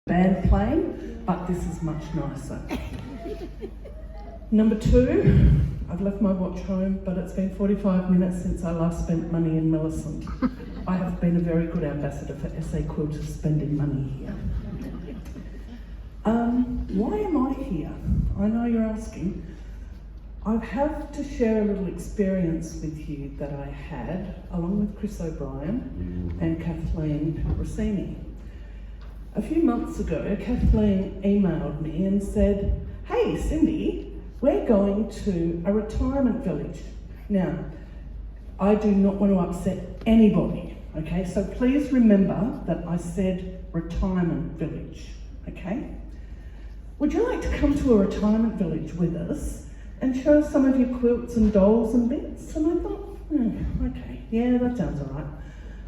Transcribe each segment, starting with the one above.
band playing, but this is much nicer. Number two, I've left my watch home, but it's been 45 minutes since I last spent money in Millicent. I have been a very good ambassador for SA Quilters spending money here. Why am I here? I know you're asking. I have to share a little experience with you that I had, along with Chris O'Brien and Kathleen Rossini. A few months ago, Kathleen emailed me and said, "Hey Cindy, we're going to a retirement village." Now, I do not want to upset anybody, okay? So please remember that I said retirement village, okay? Would you like to come to a retirement village with us and show some of your quilts and dolls and bits? And I thought, okay, yeah, that sounds all right.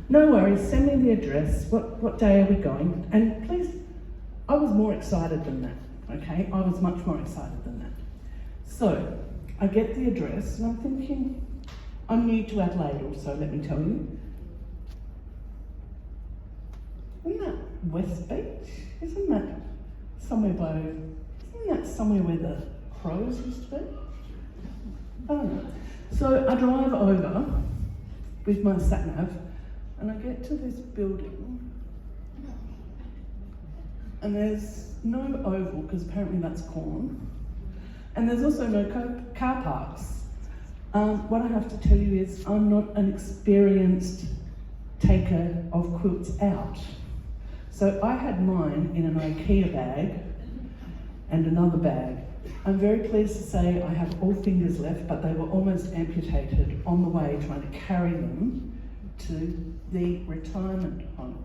No worries, send me the address. What day are we going? And please, I was more excited than that, okay? I was much more excited than that. So, I get the address and I'm thinking, I'm new to Adelaide also, let me tell you. Isn't that West Beach? Isn't that somewhere where the crows used to be? I don't know. So I drive over with my sat-nav and I get to this building and there's no oval because apparently that's gone, and there's also no car parks. What I have to tell you is I'm not an experienced taker of quilts out. So I had mine in an IKEA bag and another bag. I'm very pleased to say I have all fingers left, but they were almost amputated on the way trying to carry them to the retirement home.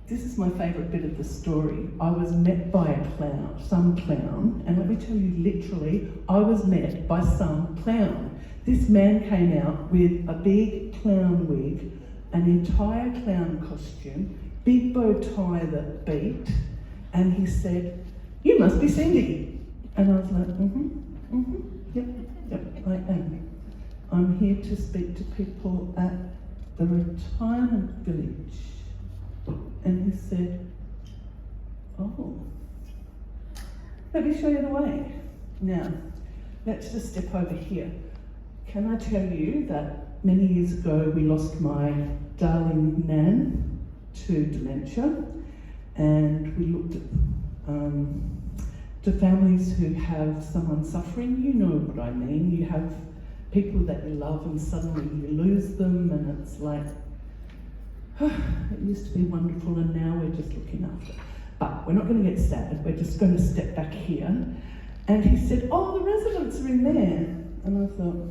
This is my favourite bit of the story. I was met by a clown, some clown, and let me tell you literally, I was met by some clown. This man came out with a big clown wig, an entire clown costume, big bow tie that beat, and he said, "You must be Cindy." And I was like, yep, I am. I'm here to speak to people at the retirement village. And he said, "Oh, let me show you the way." Now, let's just step over here. Can I tell you that many years ago we lost my darling Nan to dementia, and we looked at to families who have someone suffering. You know what I mean. You have people that you love and suddenly you lose them, and it's like, it used to be wonderful and now we're just looking after. But we're not going to get sad, we're just going to step back here. And he said, "Oh, the residents are in there." And I thought,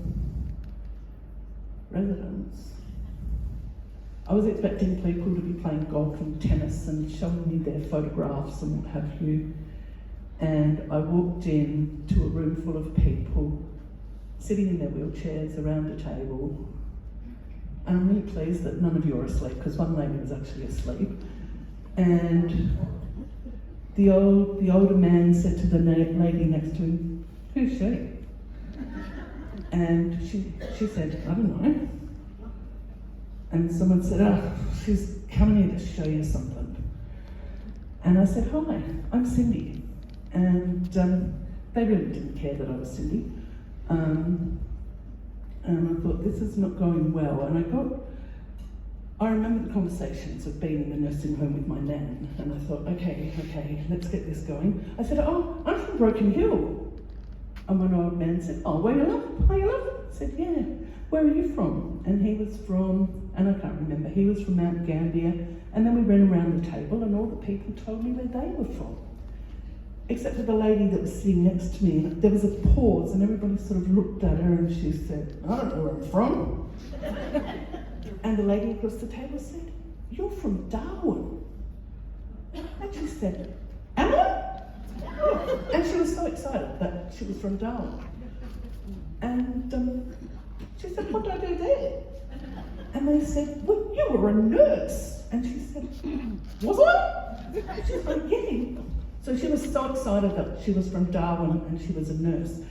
residents? I was expecting people to be playing golf and tennis and showing me their photographs and what have you. And I walked in to a room full of people sitting in their wheelchairs around a table. And I'm really pleased that none of you are asleep, because one lady was actually asleep. And the older man said to the lady next to him, "Who's she?" And she said, "I don't know." And someone said, "Oh, she's coming here to show you something." And I said, "Hi, I'm Cindy." And they really didn't care that I was Cindy. And I thought, this is not going well. And I remember the conversations of being in the nursing home with my nan. And I thought, okay, let's get this going. I said, "Oh, I'm from Broken Hill." And one old man said, "Oh, where you live? Are you live?" I said, "Yeah." "Where are you from?" And he was from, and I can't remember, he was from Mount Gambier. And then we ran around the table and all the people told me where they were from. Except for the lady that was sitting next to me. There was a pause and everybody sort of looked at her and she said, "I don't know where I'm from." And the lady across the table said, "You're from Darwin." And she said, "Am I?" And she was so excited that she was from Darwin. And she said, "What do I do there?" And they said, "Well, you were a nurse." And she said, "Was I?" She's like, "Yeah." So she was so excited that she was from Darwin and she was a nurse.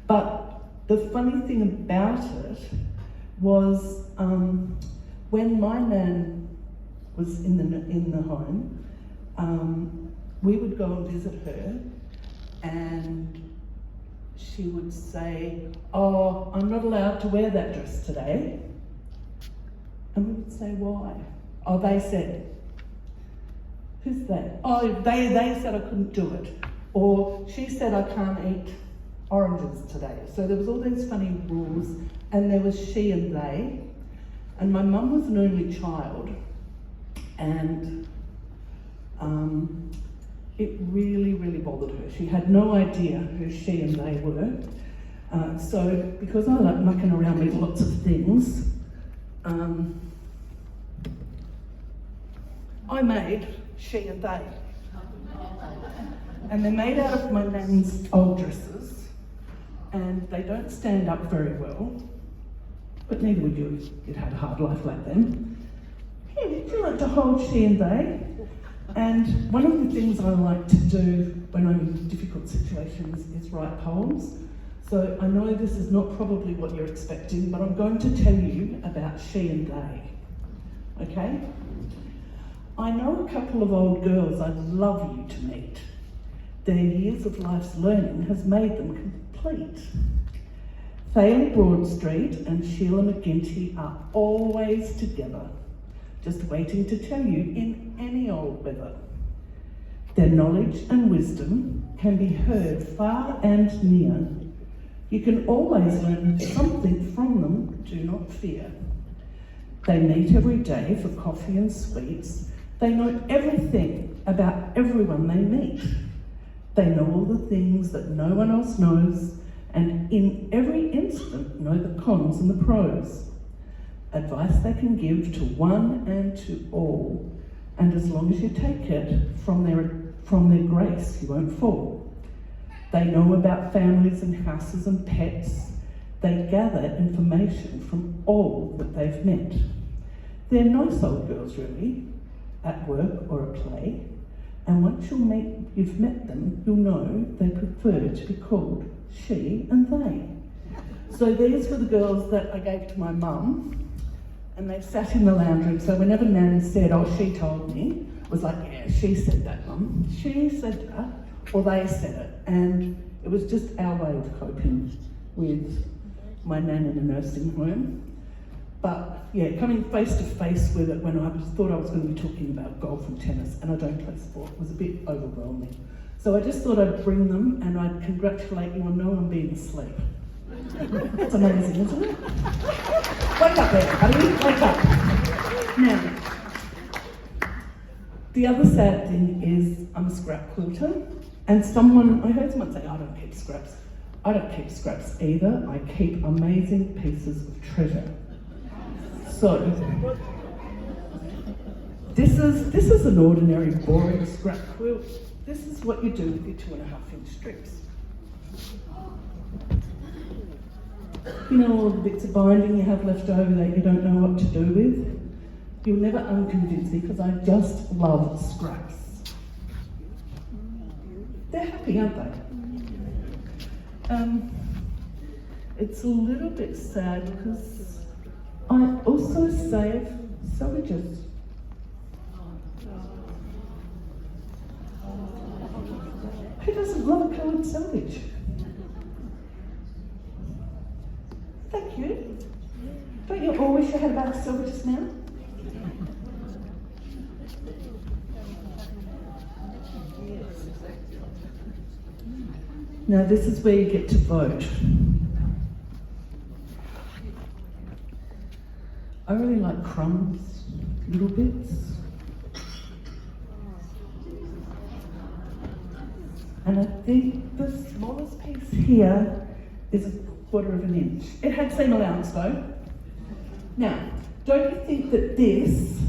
But the funny thing about it was when my nan was in the home, we would go and visit her, and she would say, "Oh, I'm not allowed to wear that dress today." And we would say, "Why?" "Oh, they said." "Who's they?" "Oh, they said I couldn't do it." Or, "She said I can't eat oranges today." So there was all these funny rules, and there was she and they. And my mum was an only child, and it really, really bothered her. She had no idea who she and they were. So because I like mucking around with lots of things, I made she and they. And they're made out of my nan's old dresses, and they don't stand up very well, but neither would you if you'd had a hard life like them. Here, would you like to hold she and they? And one of the things I like to do when I'm in difficult situations is write poems. So I know this is not probably what you're expecting, but I'm going to tell you about she and they. Okay? I know a couple of old girls I'd love you to meet. Their years of life's learning has made them complete. Thalia Broadstreet and Sheila McGinty are always together, just waiting to tell you in any old weather. Their knowledge and wisdom can be heard far and near. You can always learn something from them, do not fear. They meet every day for coffee and sweets. They know everything about everyone they meet. They know all the things that no one else knows, and in every instant know the cons and the pros. Advice they can give to one and to all, and as long as you take it from their grace, you won't fall. They know about families and houses and pets. They gather information from all that they've met. They're nice old girls, really, at work or a play, and once you've met them, you'll know they prefer to be called she and they. So these were the girls that I gave to my mum, and they sat in the lounge room. So whenever Nan said, "Oh, she told me," it was like, "Yeah, she said that, Mum. She said that," or they said it. And it was just our way of coping with my nan in a nursing home. But yeah, coming face to face with it when I thought I was going to be talking about golf and tennis, and I don't play sport, was a bit overwhelming. So I just thought I'd bring them, and I'd congratulate you on no one being asleep. That's amazing, isn't it? Wake up there, buddy, wake up. Now, the other sad thing is I'm a scrap quilter, and I heard someone say, "I don't keep scraps." I don't keep scraps either. I keep amazing pieces of treasure. So, this is an ordinary, boring scrap quilt. This is what you do with your 2.5-inch strips. You know, all the bits of binding you have left over that you don't know what to do with? You'll never unconvince me because I just love scraps. They're happy, aren't they? It's a little bit sad because I also save selvages. Who doesn't love a coloured selvage? Thank you. Don't you all wish you had a bag of selvages now? Now this is where you get to vote. I really like crumbs, little bits. And I think the smallest piece here is 1/4 of an inch. It had seam allowance though. Now, don't you think that this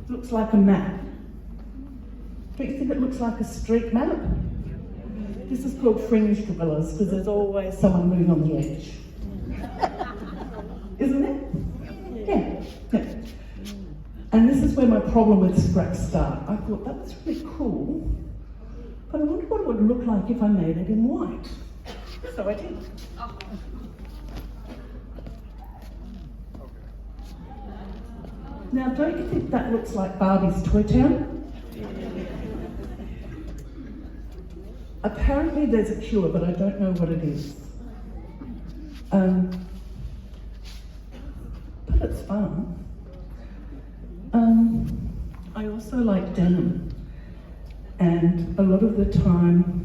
looks like a map? Don't you think it looks like a street map? This is called fringe gorillas because there's always someone moving on the edge. Isn't it? Yeah. And this is where my problem with scraps start. I thought that was really cool, but I wonder what it would look like if I made it in white. So I did. Now, don't you think that looks like Barbie's Toy Town? Apparently there's a cure, but I don't know what it is. But it's fun. I also like denim, and a lot of the time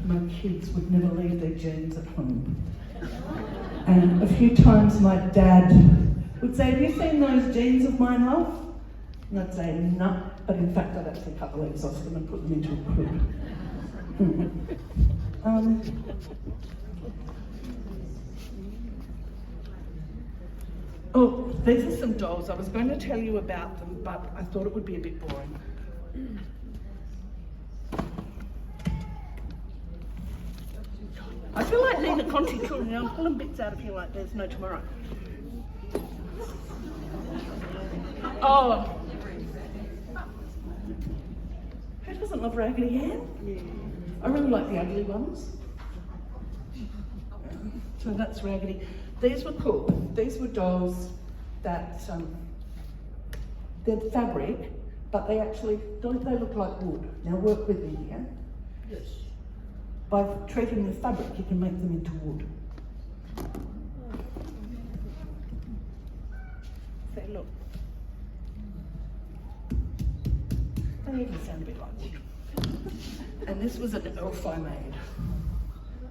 my kids would never leave their jeans at home. And a few times my dad would say, "Have you seen those jeans of mine, love?" And I'd say, "No," but in fact I'd actually cut the legs off them and put them into a quilt. Oh, these are some dolls. I was going to tell you about them, but I thought it would be a bit boring. I feel like Nina Conti children. I'm pulling bits out of here like there's no tomorrow. Oh. Who doesn't love Raggedy Ann? Yeah. I really like the ugly ones. So that's Raggedy. These were cool. These were dolls that, they're fabric, but they actually, don't they look like wood? Now work with me here. Yes. By treating the fabric, you can make them into wood. Say, look. They even sound a bit like wood. And this was an elf I made.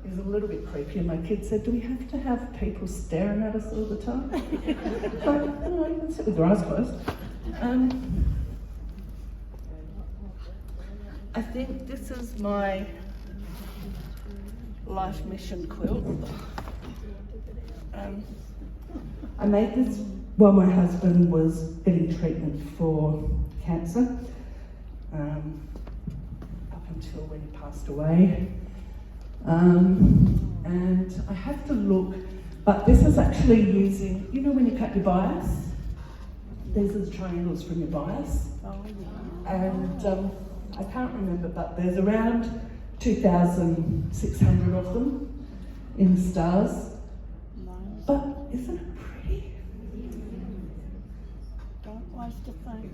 It was a little bit creepy, and my kids said, "Do we have to have people staring at us all the time?" But, no, you can sit with your eyes closed. I think this is my life mission quilt. I made this while my husband was getting treatment for cancer, up until when he passed away. And I have to look, but this is actually using, you know when you cut your bias? These are the triangles from your bias. And I can't remember, but there's around 2,600 of them in stars. But isn't it pretty? Don't waste a thing.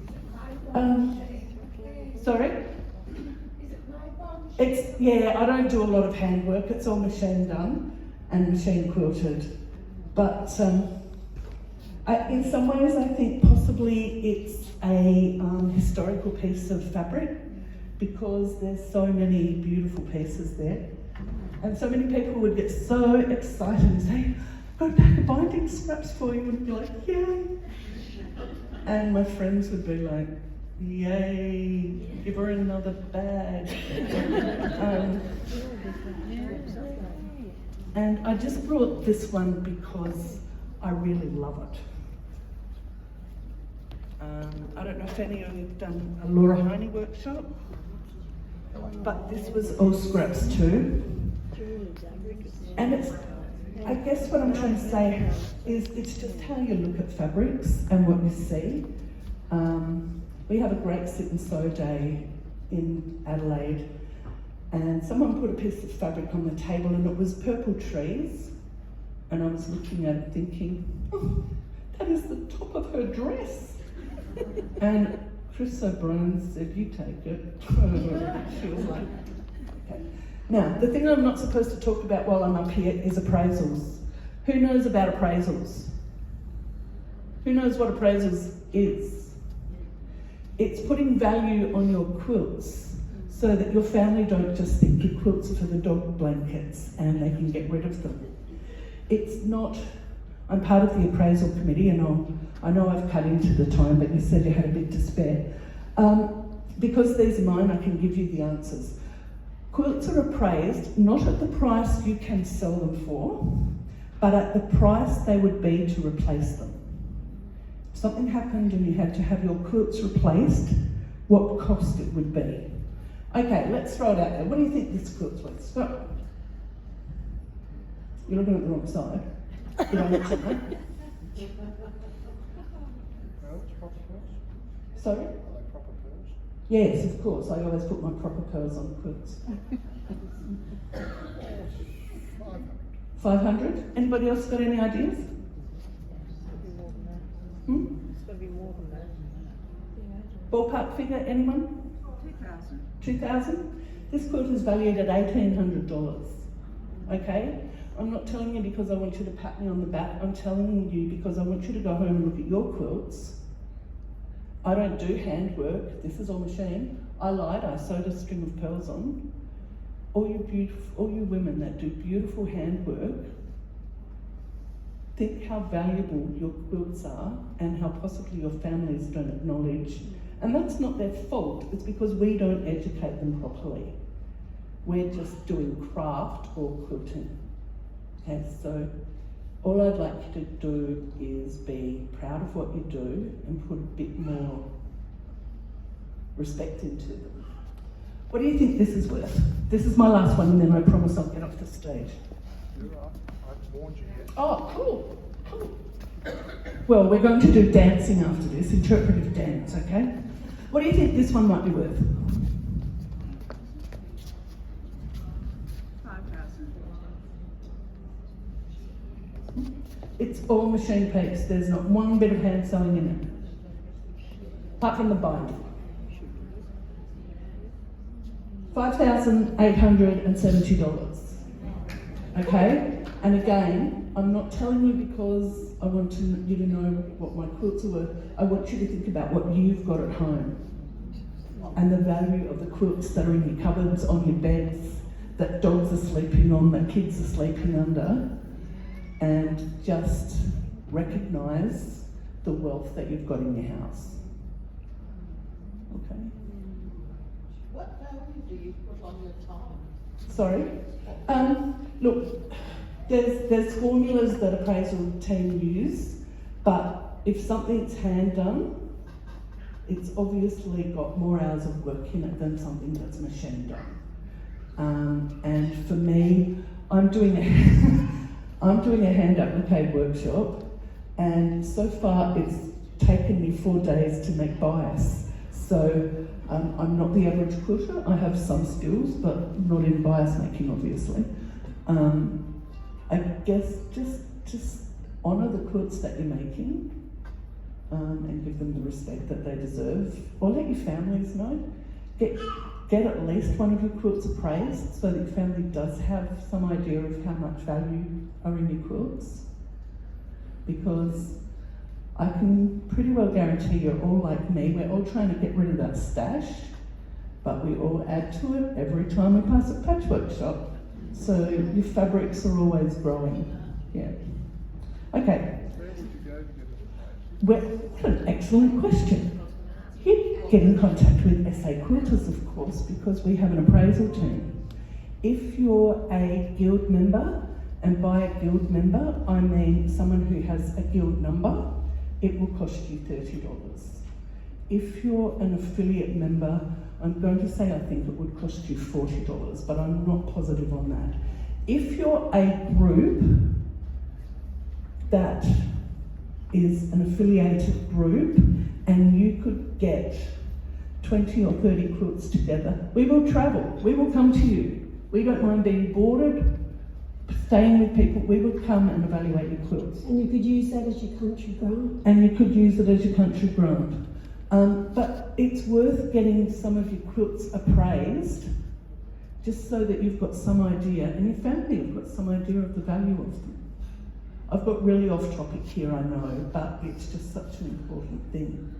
Sorry? I don't do a lot of handwork. It's all machine done and machine quilted. But in some ways I think possibly it's a historical piece of fabric, because there's so many beautiful pieces there. And so many people would get so excited and say, "Got a pack of binding scraps for you," and be like, "Yay." And my friends would be like, "Yay, give her another bag." And I just brought this one because I really love it. I don't know if any of you have done a Laura Heine workshop, but this was all scraps too. And it's, I guess what I'm trying to say is it's just how you look at fabrics and what you see. We have a great sit and sew day in Adelaide, and someone put a piece of fabric on the table and it was purple trees, and I was looking at it thinking, "Oh, that is the top of her dress." And Chris O'Brien said, "You take it." She was like, okay. Now, the thing I'm not supposed to talk about while I'm up here is appraisals. Who knows about appraisals? Who knows what appraisals is? It's putting value on your quilts so that your family don't just think your quilts are for the dog blankets and they can get rid of them. It's not, I'm part of the appraisal committee, and I know I've cut into the time, but you said you had a bit to spare. Because these are mine, I can give you the answers. Quilts are appraised not at the price you can sell them for, but at the price they would be to replace them. If something happened and you had to have your quilts replaced, what cost it would be. Okay, let's throw it out there. What do you think this quilt's worth? Stop. You're looking at the wrong side. Did I mention that? Sorry? Are they proper pearls? Yes, of course. I always put my proper pearls on quilts. 500? Anybody else got any ideas? It's got to be more than that. Ballpark figure, anyone? 2,000. 2,000? This quilt is valued at $1,800, okay? I'm not telling you because I want you to pat me on the back. I'm telling you because I want you to go home and look at your quilts. I don't do handwork. This is all machine. I lied. I sewed a string of pearls on. All you women that do beautiful handwork, think how valuable your quilts are and how possibly your families don't acknowledge. And that's not their fault. It's because we don't educate them properly. We're just doing craft or quilting. Okay, so all I'd like you to do is be proud of what you do and put a bit more respect into them. What do you think this is worth? This is my last one, and then I promise I'll get off the stage. You're up. I warned you yet. Oh, cool. Well, we're going to do dancing after this, interpretive dance, okay? What do you think this one might be worth? 5,000. It's all machine piece. There's not one bit of hand sewing in it, apart from the bind. $5,870. Okay? And again, I'm not telling you because I want you to know what my quilts are worth. I want you to think about what you've got at home and the value of the quilts that are in your cupboards, on your beds, that dogs are sleeping on, that kids are sleeping under, and just recognise the wealth that you've got in your house. Okay? What value do you put on your time? Sorry? Look, there's formulas that appraisal team use, but if something's hand done, it's obviously got more hours of work in it than something that's machine done. And for me, I'm doing a hand applique workshop, and so far it's taken me 4 days to make bias. So I'm not the average quilter. I have some skills, but not in bias making, obviously. I guess just honour the quilts that you're making, and give them the respect that they deserve. Or let your families know. Get at least one of your quilts appraised so that your family does have some idea of how much value are in your quilts. Because I can pretty well guarantee you're all like me. We're all trying to get rid of that stash, but we all add to it every time we pass a patchwork shop. So your fabrics are always growing. Yeah. Okay. Where would you go to get it appraised? Well, an excellent question. You get in contact with SA Quilters, of course, because we have an appraisal team. If you're a guild member, and by a guild member, I mean someone who has a guild number, it will cost you $30. If you're an affiliate member, I'm going to say I think it would cost you $40, but I'm not positive on that. If you're a group that is an affiliated group and you could get 20 or 30 quilts together, we will travel, we will come to you. We don't mind being boarded, staying with people. We would come and evaluate your quilts. And you could use that as your country grant. And you could use it as your country grant. But it's worth getting some of your quilts appraised, just so that you've got some idea, and your family have got some idea of the value of them. I've got really off topic here, I know, but it's just such an important thing.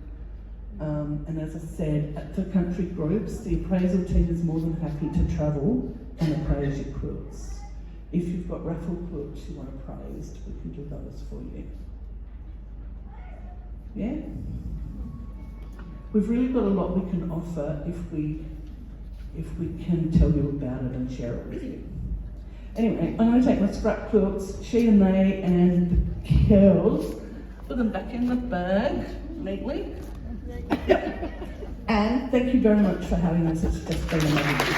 And as I said, at the country groups, the appraisal team is more than happy to travel and appraise your quilts. If you've got raffle quilts you want appraised, we can do those for you. Yeah? We've really got a lot we can offer if we can tell you about it and share it with you. Anyway, I'm going to take my scrap quilts, she and they, and the curls, put them back in the bag neatly. Yep. And thank you very much for having us. It's just been amazing.